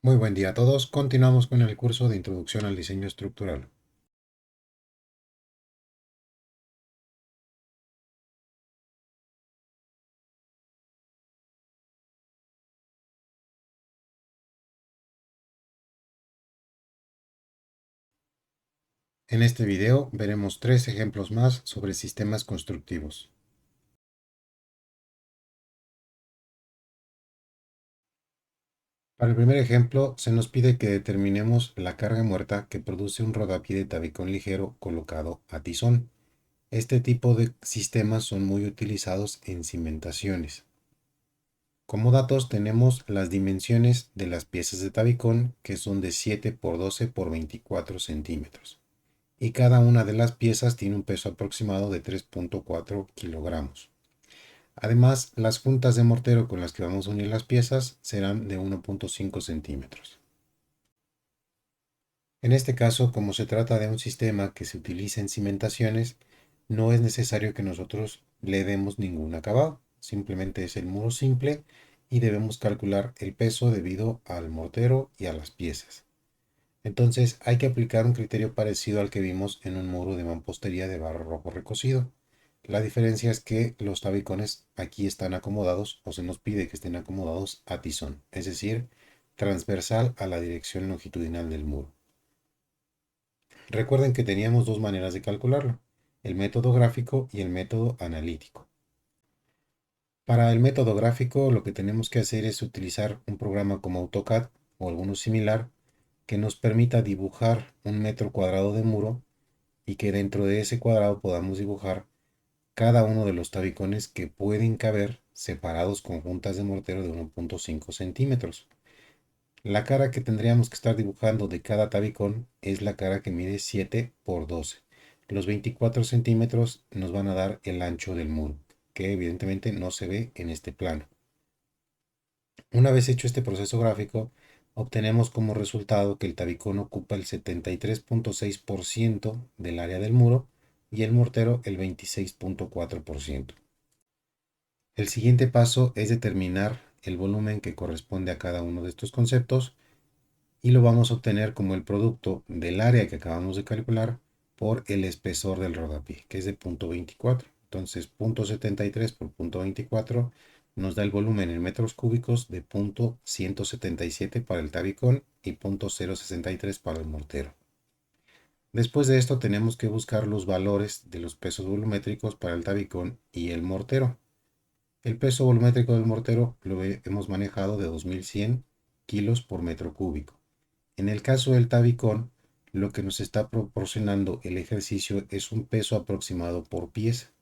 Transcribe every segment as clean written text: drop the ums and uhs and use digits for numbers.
Muy buen día a todos. Continuamos con el curso de Introducción al Diseño Estructural. En este video veremos tres ejemplos más sobre sistemas constructivos. Para el primer ejemplo, se nos pide que determinemos la carga muerta que produce un rodapié de tabicón ligero colocado a tizón. Este tipo de sistemas son muy utilizados en cimentaciones. Como datos tenemos las dimensiones de las piezas de tabicón, que son de 7 por 12 por 24 centímetros. Y cada una de las piezas tiene un peso aproximado de 3.4 kilogramos. Además, las juntas de mortero con las que vamos a unir las piezas serán de 1.5 centímetros. En este caso, como se trata de un sistema que se utiliza en cimentaciones, no es necesario que nosotros le demos ningún acabado. Simplemente es el muro simple y debemos calcular el peso debido al mortero y a las piezas. Entonces hay que aplicar un criterio parecido al que vimos en un muro de mampostería de barro rojo recocido. La diferencia es que los tabicones aquí están acomodados o se nos pide que estén acomodados a tizón, es decir, transversal a la dirección longitudinal del muro. Recuerden que teníamos dos maneras de calcularlo, el método gráfico y el método analítico. Para el método gráfico lo que tenemos que hacer es utilizar un programa como AutoCAD o alguno similar que nos permita dibujar un metro cuadrado de muro y que dentro de ese cuadrado podamos dibujar cada uno de los tabicones que pueden caber separados con juntas de mortero de 1.5 centímetros. La cara que tendríamos que estar dibujando de cada tabicón es la cara que mide 7 por 12. Los 24 centímetros nos van a dar el ancho del muro, que evidentemente no se ve en este plano. Una vez hecho este proceso gráfico, obtenemos como resultado que el tabicón ocupa el 73.6% del área del muro y el mortero el 26.4%. El siguiente paso es determinar el volumen que corresponde a cada uno de estos conceptos y lo vamos a obtener como el producto del área que acabamos de calcular por el espesor del rodapié, que es de 0.24. Entonces, 0.73 por 0.24 nos da el volumen en metros cúbicos de 0.177 para el tabicón y 0.063 para el mortero. Después de esto tenemos que buscar los valores de los pesos volumétricos para el tabicón y el mortero. El peso volumétrico del mortero lo hemos manejado de 2100 kilos por metro cúbico. En el caso del tabicón, lo que nos está proporcionando el ejercicio es un peso aproximado por pieza.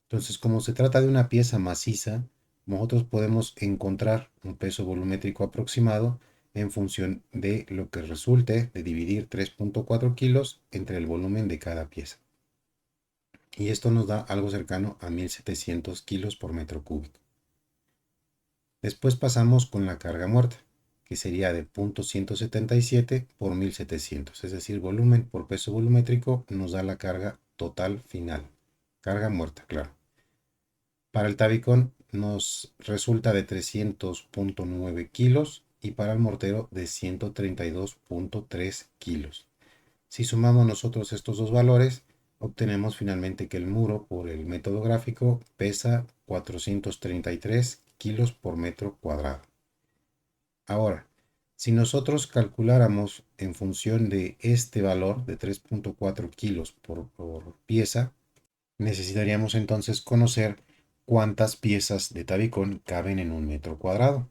Entonces, como se trata de una pieza maciza, nosotros podemos encontrar un peso volumétrico aproximado en función de lo que resulte de dividir 3.4 kilos entre el volumen de cada pieza. Y esto nos da algo cercano a 1700 kilos por metro cúbico. Después pasamos con la carga muerta, que sería de 0.177 por 1700, es decir, volumen por peso volumétrico nos da la carga total final. Carga muerta, claro. Para el tabicón nos resulta de 300.9 kilos y para el mortero de 132.3 kilos. Si sumamos nosotros estos dos valores, obtenemos finalmente que el muro por el método gráfico pesa 433 kilos por metro cuadrado. Ahora, si nosotros calculáramos en función de este valor de 3.4 kilos por pieza, necesitaríamos entonces conocer cuántas piezas de tabicón caben en un metro cuadrado.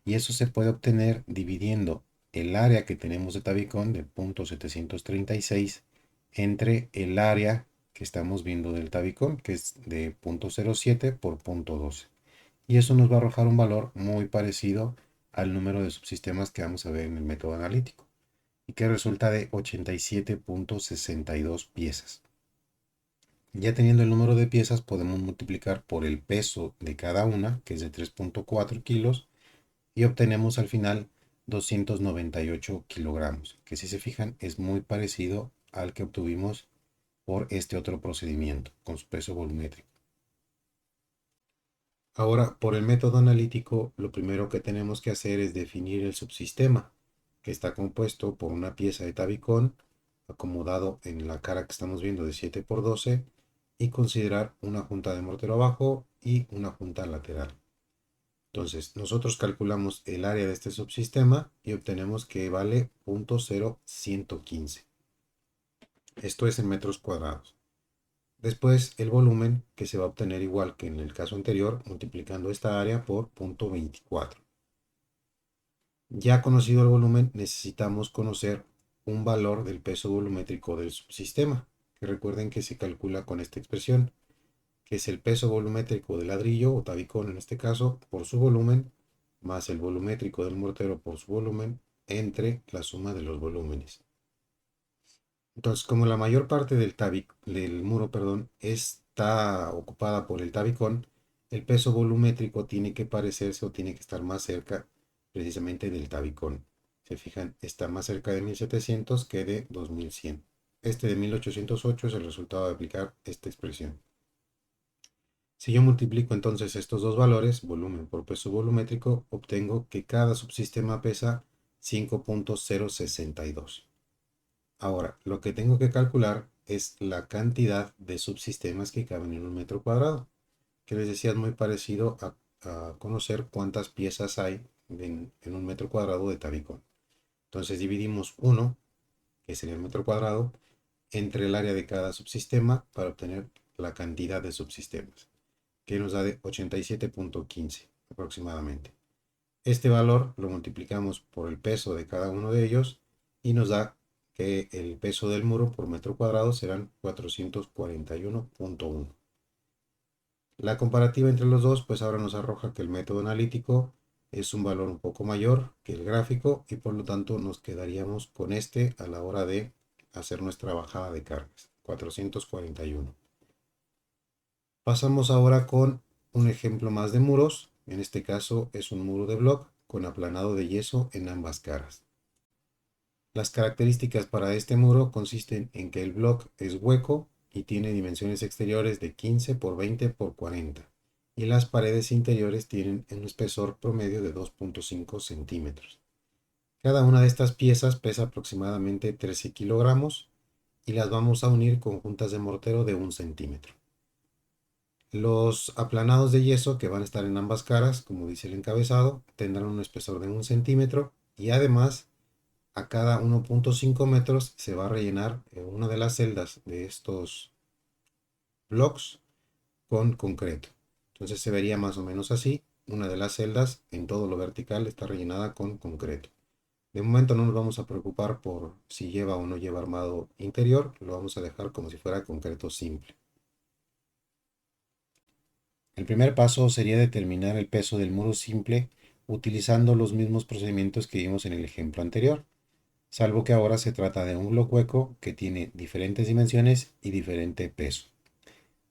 Y eso se puede obtener dividiendo el área que tenemos de tabicón de 0.736 entre el área que estamos viendo del tabicón, que es de 0.07 por 0.12. Y eso nos va a arrojar un valor muy parecido al número de subsistemas que vamos a ver en el método analítico, y que resulta de 87.62 piezas. Ya teniendo el número de piezas, podemos multiplicar por el peso de cada una, que es de 3.4 kilos, y obtenemos al final 298 kilogramos, que si se fijan es muy parecido al que obtuvimos por este otro procedimiento con su peso volumétrico. Ahora, por el método analítico, lo primero que tenemos que hacer es definir el subsistema. que está compuesto por una pieza de tabicón acomodado en la cara que estamos viendo de 7 por 12 y considerar una junta de mortero abajo y una junta lateral. Entonces, nosotros calculamos el área de este subsistema y obtenemos que vale 0.0115. Esto es en metros cuadrados. Después, el volumen, que se va a obtener igual que en el caso anterior, multiplicando esta área por 0.24. Ya conocido el volumen, necesitamos conocer un valor del peso volumétrico del subsistema, que recuerden que se calcula con esta expresión, que es el peso volumétrico del ladrillo o tabicón en este caso por su volumen, más el volumétrico del mortero por su volumen, entre la suma de los volúmenes. Entonces, como la mayor parte del muro, está ocupada por el tabicón, el peso volumétrico tiene que parecerse o tiene que estar más cerca precisamente del tabicón. Se fijan, está más cerca de 1700 que de 2100. Este de 1808 es el resultado de aplicar esta expresión. Si yo multiplico entonces estos dos valores, volumen por peso volumétrico, obtengo que cada subsistema pesa 5.062. Ahora, lo que tengo que calcular es la cantidad de subsistemas que caben en un metro cuadrado, que les decía es muy parecido a conocer cuántas piezas hay en un metro cuadrado de tabicón. Entonces dividimos 1, que sería el metro cuadrado, entre el área de cada subsistema para obtener la cantidad de subsistemas, que nos da de 87.15 aproximadamente. Este valor lo multiplicamos por el peso de cada uno de ellos y nos da que el peso del muro por metro cuadrado serán 441.1. La comparativa entre los dos, pues ahora nos arroja que el método analítico es un valor un poco mayor que el gráfico y por lo tanto nos quedaríamos con este a la hora de hacer nuestra bajada de cargas, 441. Pasamos ahora con un ejemplo más de muros. En este caso es un muro de bloc con aplanado de yeso en ambas caras. Las características para este muro consisten en que el bloc es hueco y tiene dimensiones exteriores de 15 por 20 por 40 y las paredes interiores tienen un espesor promedio de 2.5 centímetros. Cada una de estas piezas pesa aproximadamente 13 kilogramos y las vamos a unir con juntas de mortero de 1 centímetro. Los aplanados de yeso que van a estar en ambas caras, como dice el encabezado, tendrán un espesor de 1 centímetro y además a cada 1.5 metros se va a rellenar una de las celdas de estos blocks con concreto. Entonces se vería más o menos así. Una de las celdas en todo lo vertical está rellenada con concreto. De momento no nos vamos a preocupar por si lleva o no lleva armado interior. Lo vamos a dejar como si fuera concreto simple. El primer paso sería determinar el peso del muro simple utilizando los mismos procedimientos que vimos en el ejemplo anterior, salvo que ahora se trata de un bloque hueco que tiene diferentes dimensiones y diferente peso.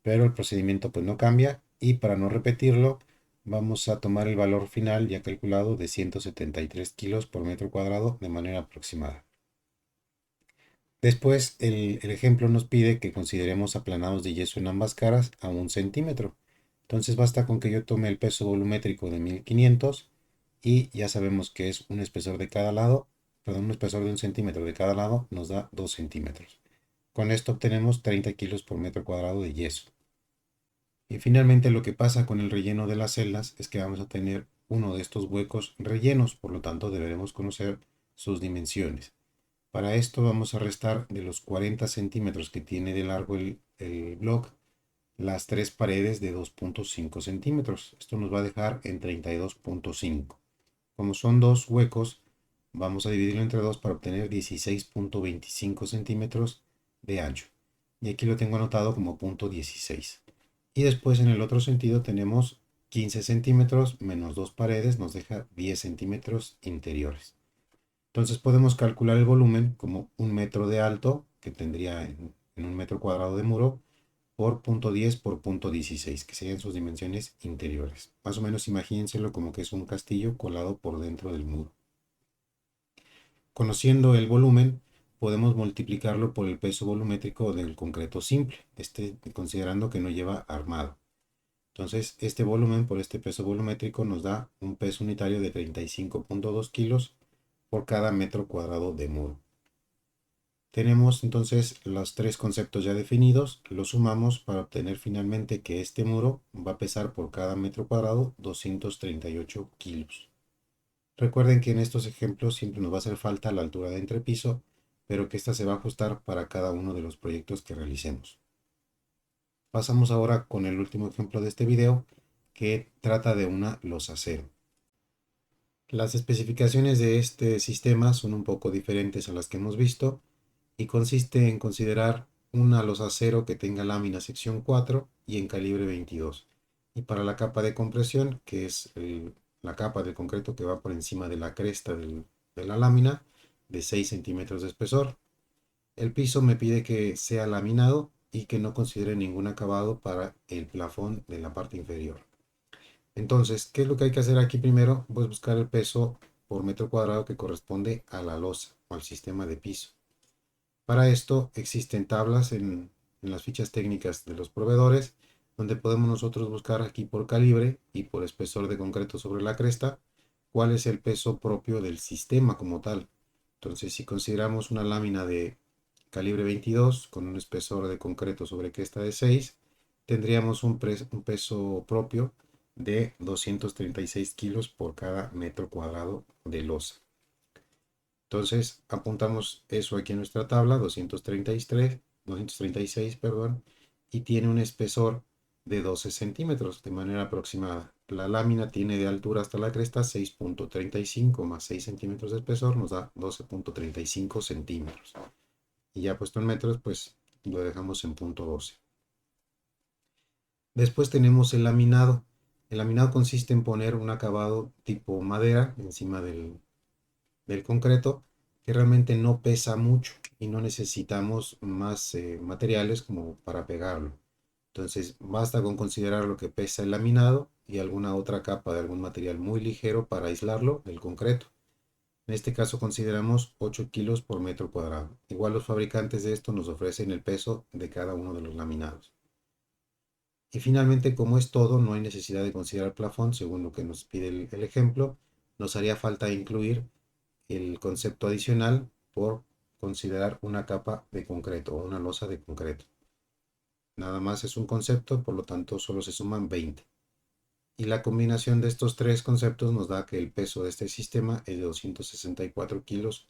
Pero el procedimiento pues no cambia y para no repetirlo vamos a tomar el valor final ya calculado de 173 kilos por metro cuadrado de manera aproximada. Después el ejemplo nos pide que consideremos aplanados de yeso en ambas caras a 1 centímetro. Entonces basta con que yo tome el peso volumétrico de 1500 y ya sabemos que es un espesor de cada lado, perdón, un espesor de 1 centímetro de cada lado nos da 2 centímetros. Con esto obtenemos 30 kilos por metro cuadrado de yeso. Y finalmente lo que pasa con el relleno de las celdas es que vamos a tener uno de estos huecos rellenos, por lo tanto deberemos conocer sus dimensiones. Para esto vamos a restar de los 40 centímetros que tiene de largo el block las tres paredes de 2.5 centímetros. Esto nos va a dejar en 32.5. Como son dos huecos, vamos a dividirlo entre dos para obtener 16.25 centímetros de ancho. Y aquí lo tengo anotado como punto 16. Y después en el otro sentido tenemos 15 centímetros menos dos paredes nos deja 10 centímetros interiores. Entonces podemos calcular el volumen como 1 metro de alto, que tendría en un metro cuadrado de muro, por punto 10 por punto 16, que serían sus dimensiones interiores. Más o menos imagínenselo como que es un castillo colado por dentro del muro. Conociendo el volumen, podemos multiplicarlo por el peso volumétrico del concreto simple, considerando que no lleva armado. Entonces, este volumen por este peso volumétrico nos da un peso unitario de 35.2 kilos por cada metro cuadrado de muro. Tenemos entonces los tres conceptos ya definidos, los sumamos para obtener finalmente que este muro va a pesar por cada metro cuadrado 238 kilos. Recuerden que en estos ejemplos siempre nos va a hacer falta la altura de entrepiso, pero que esta se va a ajustar para cada uno de los proyectos que realicemos. Pasamos ahora con el último ejemplo de este video, que trata de una losacero. Las especificaciones de este sistema son un poco diferentes a las que hemos visto y consiste en considerar una losacero que tenga lámina sección 4 y en calibre 22. Y para la capa de compresión, que es la capa de concreto que va por encima de la cresta de la lámina, de 6 centímetros de espesor. El piso me pide que sea laminado y que no considere ningún acabado para el plafón de la parte inferior. Entonces, ¿qué es lo que hay que hacer aquí primero? Pues buscar el peso por metro cuadrado que corresponde a la losa o al sistema de piso. Para esto existen tablas en las fichas técnicas de los proveedores, donde podemos nosotros buscar aquí por calibre y por espesor de concreto sobre la cresta, cuál es el peso propio del sistema como tal. Entonces, si consideramos una lámina de calibre 22 con un espesor de concreto sobre cresta de 6, tendríamos un peso propio de 236 kilos por cada metro cuadrado de losa. Entonces apuntamos eso aquí en nuestra tabla, 236, perdón, y tiene un espesor de 12 centímetros de manera aproximada. La lámina tiene de altura hasta la cresta 6.35 más 6 centímetros de espesor nos da 12.35 centímetros. Y ya puesto en metros, pues lo dejamos en punto 12. Después tenemos el laminado. El laminado consiste en poner un acabado tipo madera encima del concreto que realmente no pesa mucho y no necesitamos más materiales como para pegarlo. Entonces basta con considerar lo que pesa el laminado y alguna otra capa de algún material muy ligero para aislarlo del concreto. En este caso consideramos 8 kilos por metro cuadrado. Igual los fabricantes de esto nos ofrecen el peso de cada uno de los laminados. Y finalmente, como es todo, no hay necesidad de considerar plafón según lo que nos pide el ejemplo. Nos haría falta incluir el concepto adicional por considerar una capa de concreto o una losa de concreto. Nada más es un concepto, por lo tanto solo se suman 20. Y la combinación de estos tres conceptos nos da que el peso de este sistema es de 264 kilos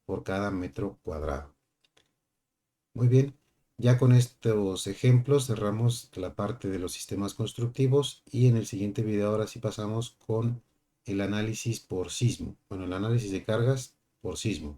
por cada metro cuadrado. Muy bien, ya con estos ejemplos cerramos la parte de los sistemas constructivos y en el siguiente video ahora sí pasamos con el análisis por sismo. Bueno, el análisis de cargas por sismo.